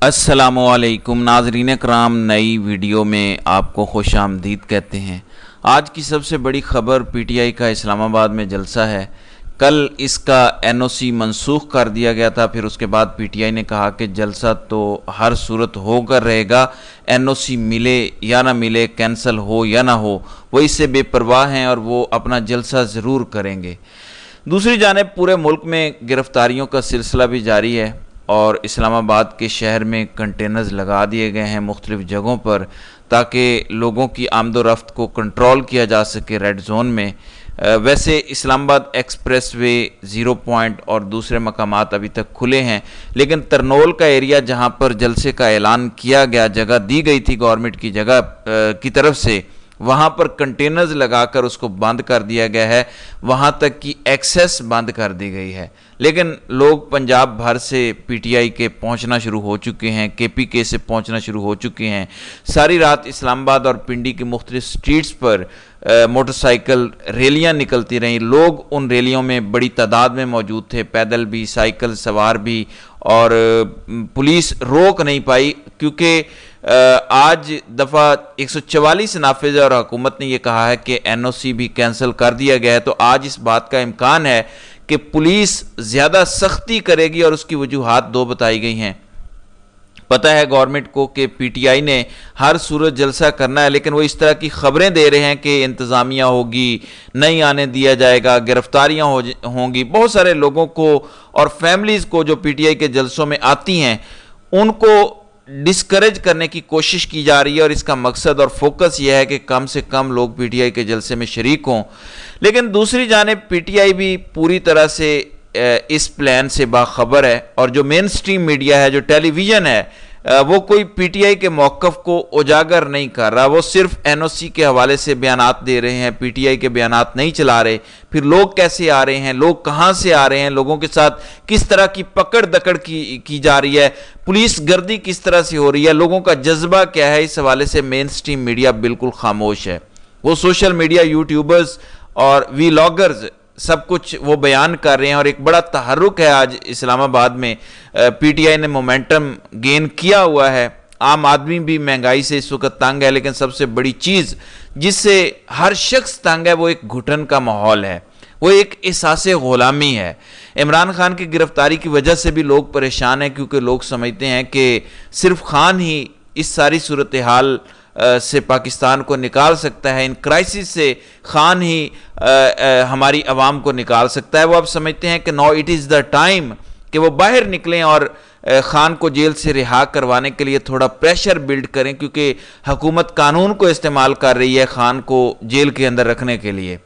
अस्सलामुअलैकुम नाज़रीन कराम, नई वीडियो में आपको खुश आमदीद कहते हैं। आज की सबसे बड़ी ख़बर पीटीआई का इस्लामाबाद में जलसा है। कल इसका एनओसी मनसूख कर दिया गया था, फिर उसके बाद पीटीआई ने कहा कि जलसा तो हर सूरत होकर रहेगा, एनओसी मिले या ना मिले, कैंसल हो या ना हो, वो इससे बेपरवाह हैं और वो अपना जलसा ज़रूर करेंगे। दूसरी जानिब पूरे मुल्क में गिरफ्तारियों का सिलसिला भी जारी है और इस्लामाबाद के शहर में कंटेनर्स लगा दिए गए हैं मुख्तलिफ़ जगहों पर, ताकि लोगों की आमदो रफ्त को कंट्रोल किया जा सके रेड जोन में। वैसे Islamabad express way, zero point और दूसरे मकामात अभी तक खुले हैं, लेकिन तरनोल का एरिया जहां पर जलसे का ऐलान किया गया, जगह दी गई थी गवर्नमेंट की जगह की तरफ से, वहाँ पर कंटेनर्स लगाकर उसको बंद कर दिया गया है, वहाँ तक की एक्सेस बंद कर दी गई है। लेकिन लोग पंजाब भर से पीटीआई के पहुँचना शुरू हो चुके हैं, केपीके से पहुँचना शुरू हो चुके हैं। सारी रात इस्लामाबाद और पिंडी की मुख्तलिफ स्ट्रीट्स पर मोटरसाइकिल रैलियाँ निकलती रहीं। लोग उन रैलियों में बड़ी तादाद में मौजूद थे, पैदल भी, साइकिल सवार भी, और पुलिस रोक नहीं पाई क्योंकि आज दफ़ा 144 नाफिज है और हुकूमत ने यह कहा है कि एनओसी भी कैंसिल कर दिया गया है। तो आज इस बात का इम्कान है कि पुलिस ज़्यादा सख्ती करेगी और उसकी वजूहात दो बताई गई हैं। पता है गवर्नमेंट को कि पीटीआई ने हर सूरत जलसा करना है, लेकिन वो इस तरह की खबरें दे रहे हैं कि इंतज़ामिया होगी, नहीं आने दिया जाएगा, गिरफ्तारियां होंगी। बहुत सारे लोगों को और फैमिलीज़ को जो पीटीआई के जलसों में आती हैं, उनको डिस्करेज करने की कोशिश की जा रही है और इसका मकसद और फोकस यह है कि कम से कम लोग पीटीआई के जलसे में शरीक हों। लेकिन दूसरी जानिब पीटीआई भी पूरी तरह से इस प्लान से बाखबर है और जो मेन स्ट्रीम मीडिया है, जो टेलीविज़न है, वो कोई पीटीआई के मौक़िफ़ को उजागर नहीं कर रहा। वो सिर्फ एनओसी के हवाले से बयानात दे रहे हैं, पीटीआई के बयानात नहीं चला रहे। फिर लोग कैसे आ रहे हैं, लोग कहाँ से आ रहे हैं, लोगों के साथ किस तरह की पकड़ दकड़ की जा रही है, पुलिस गर्दी किस तरह से हो रही है, लोगों का जज्बा क्या है, इस हवाले से मेन स्ट्रीम मीडिया बिल्कुल खामोश है। वो सोशल मीडिया, यूट्यूबर्स और वीलॉगर्स सब कुछ वो बयान कर रहे हैं और एक बड़ा तहरुक है आज इस्लामाबाद में। पीटीआई ने मोमेंटम गेन किया हुआ है। आम आदमी भी महंगाई से इस वक्त तंग है, लेकिन सबसे बड़ी चीज़ जिससे हर शख्स तंग है वो एक घुटन का माहौल है, वो एक एहसास ग़ुलामी है। इमरान खान की गिरफ्तारी की वजह से भी लोग परेशान हैं क्योंकि लोग समझते हैं कि सिर्फ खान ही इस सारी सूरत हाल से पाकिस्तान को निकाल सकता है, इन क्राइसिस से खान ही हमारी आवाम को निकाल सकता है। वो अब समझते हैं कि no it is the time कि वो बाहर निकलें और खान को जेल से रिहा करवाने के लिए थोड़ा प्रेशर बिल्ड करें, क्योंकि हुकूमत कानून को इस्तेमाल कर रही है खान को जेल के अंदर रखने के लिए।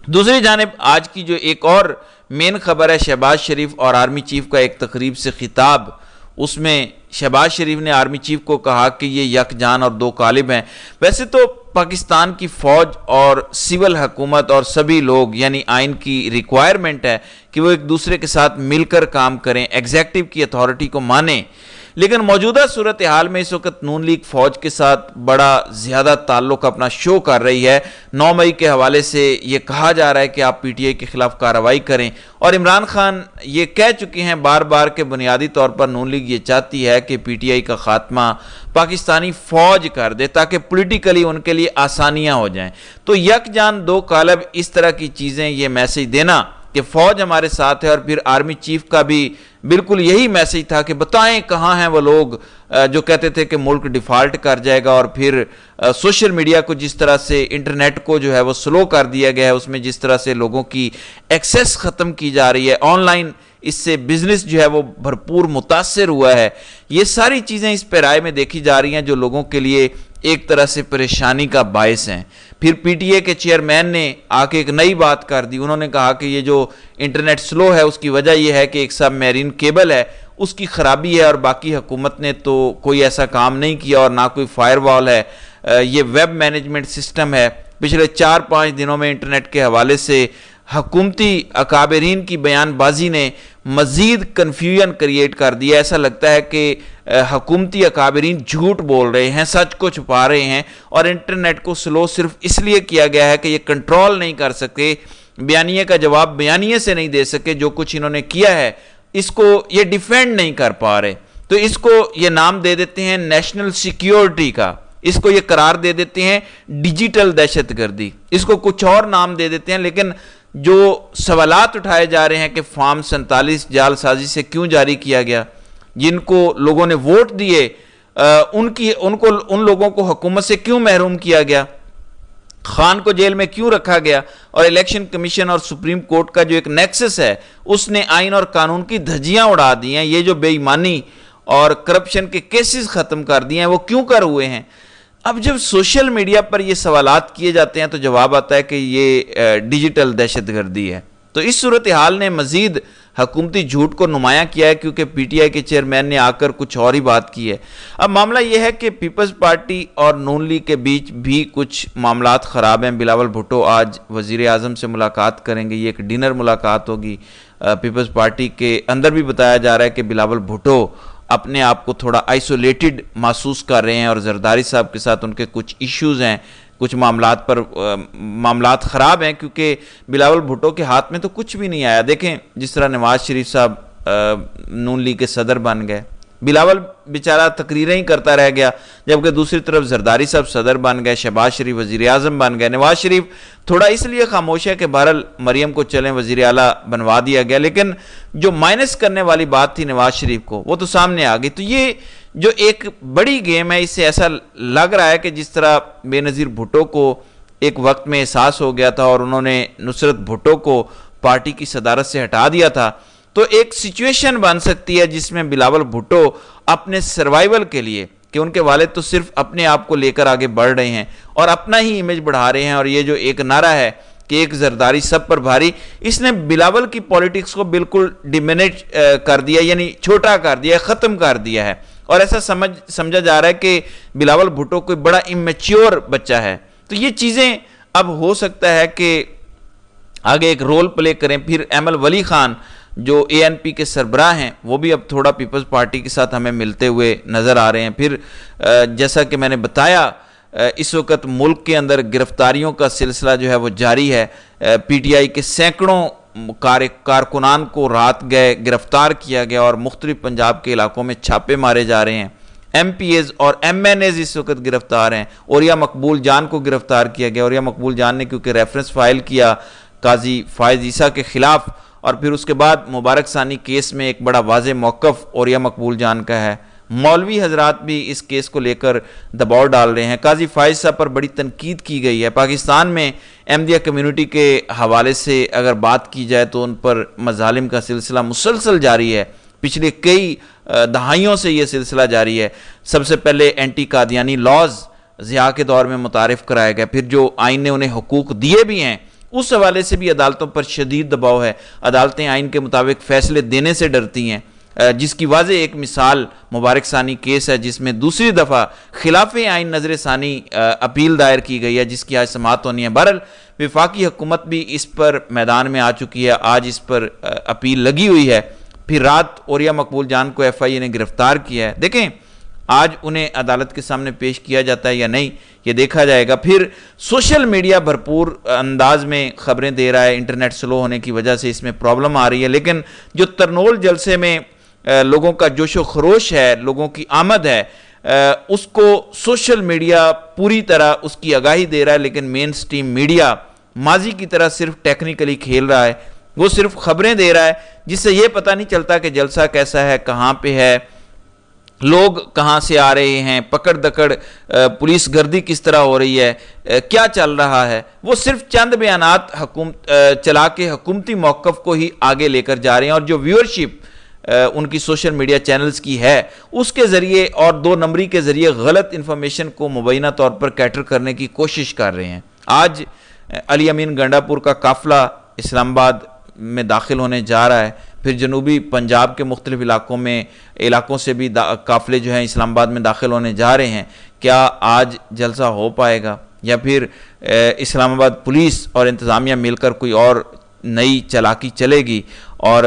दूसरी जानिब आज की जो एक और मेन खबर है, शहबाज शरीफ और आर्मी चीफ का एक तकरीब से खिताब। उसमें शहबाज शरीफ ने आर्मी चीफ को कहा कि ये यकजान और दो कालिब हैं। वैसे तो पाकिस्तान की फ़ौज और सिविल हुकूमत और सभी लोग, यानी आइन की रिक्वायरमेंट है कि वो एक दूसरे के साथ मिलकर काम करें, एग्जेक्टिव की अथॉरिटी को माने। लेकिन मौजूदा सूरत हाल में इस वक्त नून लीग फ़ौज के साथ बड़ा ज़्यादा ताल्लुक़ अपना शो कर रही है। 9 मई के हवाले से ये कहा जा रहा है कि आप पीटीआई के ख़िलाफ़ कार्रवाई करें, और इमरान खान ये कह चुके हैं बार बार कि बुनियादी तौर पर नून लीग ये चाहती है कि पीटीआई का ख़ात्मा पाकिस्तानी फ़ौज कर दे ताकि पॉलिटिकली उनके लिए आसानियाँ हो जाएँ। तो यकजान दो कालब, इस तरह की चीज़ें, ये मैसेज देना कि फ़ौज हमारे साथ है, और फिर आर्मी चीफ का भी बिल्कुल यही मैसेज था कि बताएं कहाँ हैं वो लोग जो कहते थे कि मुल्क डिफ़ाल्ट कर जाएगा। और फिर सोशल मीडिया को जिस तरह से, इंटरनेट को जो है वो स्लो कर दिया गया है, उसमें जिस तरह से लोगों की एक्सेस ख़त्म की जा रही है, ऑनलाइन इससे बिज़नेस जो है वो भरपूर मुतासर हुआ है। ये सारी चीज़ें इस पैराए में देखी जा रही हैं जो लोगों के लिए एक तरह से परेशानी का बायस हैं। फिर पीटीए के चेयरमैन ने आके एक नई बात कर दी। उन्होंने कहा कि ये जो इंटरनेट स्लो है उसकी वजह यह है कि एक सब मैरीन केबल है, उसकी ख़राबी है, और बाकी हुकूमत ने तो कोई ऐसा काम नहीं किया और ना कोई फायरवॉल है। ये वेब मैनेजमेंट सिस्टम है। पिछले 4-5 दिनों में इंटरनेट के हवाले से हुकूमती अकाबरीन की बयानबाजी ने मज़ीद कन्फ्यूजन क्रिएट कर दिया। ऐसा लगता है कि हुकूमती अकाबरीन झूठ बोल रहे हैं, सच को छुपा रहे हैं, और इंटरनेट को स्लो सिर्फ इसलिए किया गया है कि ये कंट्रोल नहीं कर सके, बयानिए का जवाब बयानिए से नहीं दे सके। जो कुछ इन्होंने किया है इसको ये डिफेंड नहीं कर पा रहे। تو اس کو یہ نام دے دیتے ہیں نیشنل سیکیورٹی کا، اس کو یہ قرار دے دیتے ہیں ڈیجیٹل دہشت گردی، اس کو کچھ اور نام دے دیتے ہیں، لیکن جو سوالات اٹھائے جا رہے ہیں کہ فارم 47 جعل سازی سے کیوں جاری کیا گیا، جن کو لوگوں نے ووٹ دیے ان لوگوں کو حکومت سے کیوں محروم کیا گیا، خان کو جیل میں کیوں رکھا گیا، اور الیکشن کمیشن اور سپریم کورٹ کا جو ایک نیکسس ہے اس نے آئین اور قانون کی دھجیاں اڑا دی ہیں، یہ جو بے ایمانی اور کرپشن کے کیسز ختم کر دیے ہیں وہ کیوں کر ہوئے ہیں۔ اب جب سوشل میڈیا پر یہ سوالات کیے جاتے ہیں تو جواب آتا ہے کہ یہ ڈیجیٹل دہشت گردی ہے۔ تو اس صورتحال نے مزید حکومتی جھوٹ کو نمایاں کیا ہے، کیونکہ پی ٹی آئی کے چیئرمین نے آ کر کچھ اور ہی بات کی ہے۔ اب معاملہ یہ ہے کہ پیپلز پارٹی اور نون لیگ کے بیچ بھی کچھ معاملات خراب ہیں۔ بلاول بھٹو آج وزیر اعظم سے ملاقات کریں گے، یہ ایک ڈنر ملاقات ہوگی۔ پیپلز پارٹی کے اندر بھی بتایا جا رہا ہے کہ بلاول بھٹو اپنے آپ کو تھوڑا آئسولیٹڈ محسوس کر رہے ہیں، اور زرداری صاحب کے ساتھ ان کے کچھ ایشوز ہیں، کچھ معاملات خراب ہیں، کیونکہ بلاول بھٹو کے ہاتھ میں تو کچھ بھی نہیں آیا۔ دیکھیں جس طرح نواز شریف صاحب نون لیگ کے صدر بن گئے، بلاول بیچارہ تقریریں ہی کرتا رہ گیا، جبکہ دوسری طرف زرداری صاحب صدر بن گئے، شہباز شریف وزیر اعظم بن گئے، نواز شریف تھوڑا اس لیے خاموش ہے کہ بہرحال مریم کو چلیں وزیر اعلیٰ بنوا دیا گیا، لیکن جو مائنس کرنے والی بات تھی نواز شریف کو وہ تو سامنے آ گئی۔ تو یہ جو ایک بڑی گیم ہے، اس سے ایسا لگ رہا ہے کہ جس طرح بے نظیر بھٹو کو ایک وقت میں احساس ہو گیا تھا اور انہوں نے نصرت بھٹو کو پارٹی کی صدارت سے ہٹا دیا تھا، تو ایک سچویشن بن سکتی ہے جس میں بلاول بھٹو اپنے سروائیول کے لیے، کہ ان کے والد تو صرف اپنے آپ کو لے کر آگے بڑھ رہے ہیں اور اپنا ہی امیج بڑھا رہے ہیں، اور یہ جو ایک نعرہ ہے کہ ایک زرداری سب پر بھاری، اس نے بلاول کی پولیٹکس کو بالکل ڈیمینیٹ کر دیا، یعنی چھوٹا کر دیا، ختم کر دیا ہے، اور ایسا سمجھا جا رہا ہے کہ بلاول بھٹو کوئی بڑا امیچیور بچہ ہے۔ تو یہ چیزیں اب ہو سکتا ہے کہ آگے ایک رول پلے کریں۔ پھر ایمل ولی خان جو اے این پی کے سربراہ ہیں، وہ بھی اب تھوڑا پیپلز پارٹی کے ساتھ ہمیں ملتے ہوئے نظر آ رہے ہیں۔ پھر جیسا کہ میں نے بتایا، اس وقت ملک کے اندر گرفتاریوں کا سلسلہ جو ہے وہ جاری ہے۔ پی ٹی آئی کے سینکڑوں کارکنان کو رات گئے گرفتار کیا گیا، اور مختلف پنجاب کے علاقوں میں چھاپے مارے جا رہے ہیں۔ ایم پی ایز اور ایم این ایز اس وقت گرفتار ہیں۔ اوریا مقبول جان کو گرفتار کیا گیا۔ اوریا مقبول جان نے کیونکہ ریفرنس فائل کیا قاضی فائز عیسیٰ کے خلاف، اور پھر اس کے بعد مبارک ثانی کیس میں ایک بڑا واضح موقف اوریا مقبول جان کا ہے۔ مولوی حضرات بھی اس کیس کو لے کر دباؤ ڈال رہے ہیں۔ قاضی فائز صاحب پر بڑی تنقید کی گئی ہے۔ پاکستان میں احمدیہ کمیونٹی کے حوالے سے اگر بات کی جائے تو ان پر مظالم کا سلسلہ مسلسل جاری ہے، پچھلے کئی دہائیوں سے یہ سلسلہ جاری ہے۔ سب سے پہلے اینٹی قادیانی لاز ضیاء کے دور میں متعارف کرایا گیا، پھر جو آئین نے انہیں حقوق دیے بھی ہیں اس حوالے سے بھی عدالتوں پر شدید دباؤ ہے۔ عدالتیں آئین کے مطابق فیصلے دینے سے ڈرتی ہیں، جس کی واضح ایک مثال مبارک ثانی کیس ہے، جس میں دوسری دفعہ خلاف آئین نظر ثانی اپیل دائر کی گئی ہے، جس کی آج سماعت ہونی ہے۔ بہرحال وفاقی حکومت بھی اس پر میدان میں آ چکی ہے، آج اس پر اپیل لگی ہوئی ہے۔ پھر رات اوریا مقبول جان کو ایف آئی اے نے گرفتار کیا ہے، دیکھیں آج انہیں عدالت کے سامنے پیش کیا جاتا ہے یا نہیں یہ دیکھا جائے گا۔ پھر سوشل میڈیا بھرپور انداز میں خبریں دے رہا ہے، انٹرنیٹ سلو ہونے کی وجہ سے اس میں پرابلم آ رہی ہے، لیکن جو ترنول جلسے میں لوگوں کا جوش و خروش ہے، لوگوں کی آمد ہے، اس کو سوشل میڈیا پوری طرح اس کی آگاہی دے رہا ہے، لیکن مین سٹریم میڈیا ماضی کی طرح صرف ٹیکنیکلی کھیل رہا ہے، وہ صرف خبریں دے رہا ہے، جس سے یہ پتہ نہیں چلتا کہ جلسہ کیسا ہے، کہاں پہ ہے، لوگ کہاں سے آ رہے ہیں، پکڑ دکڑ پولیس گردی کس طرح ہو رہی ہے، کیا چل رہا ہے۔ وہ صرف چند بیانات چلا کے حکومتی موقف کو ہی آگے لے کر جا رہے ہیں، اور جو ویورشپ ان کی سوشل میڈیا چینلز کی ہے اس کے ذریعے اور دو نمبری کے ذریعے غلط انفارمیشن کو مبینہ طور پر کیٹر کرنے کی کوشش کر رہے ہیں۔ آج علی امین گنڈا پور کا قافلہ اسلام آباد میں داخل ہونے جا رہا ہے، پھر جنوبی پنجاب کے مختلف علاقوں سے بھی قافلے جو ہیں اسلام آباد میں داخل ہونے جا رہے ہیں۔ کیا آج جلسہ ہو پائے گا، یا پھر اسلام آباد پولیس اور انتظامیہ مل کر کوئی اور نئی چالاکی چلے گی اور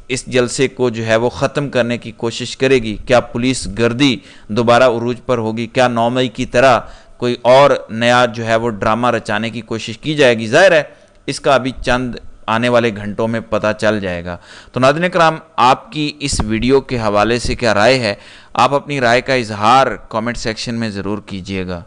اس جلسے کو جو ہے وہ ختم کرنے کی کوشش کرے گی؟ کیا پولیس گردی دوبارہ عروج پر ہوگی؟ کیا 9 مئی کی طرح کوئی اور نیا جو ہے وہ ڈرامہ رچانے کی کوشش کی جائے گی؟ ظاہر ہے اس کا ابھی چند आने वाले घंटों में पता चल जाएगा। तो नाज़रीन करام, आपकी इस वीडियो के हवाले से क्या राय है, आप अपनी राय का इजहार कमेंट सेक्शन में ज़रूर कीजिएगा।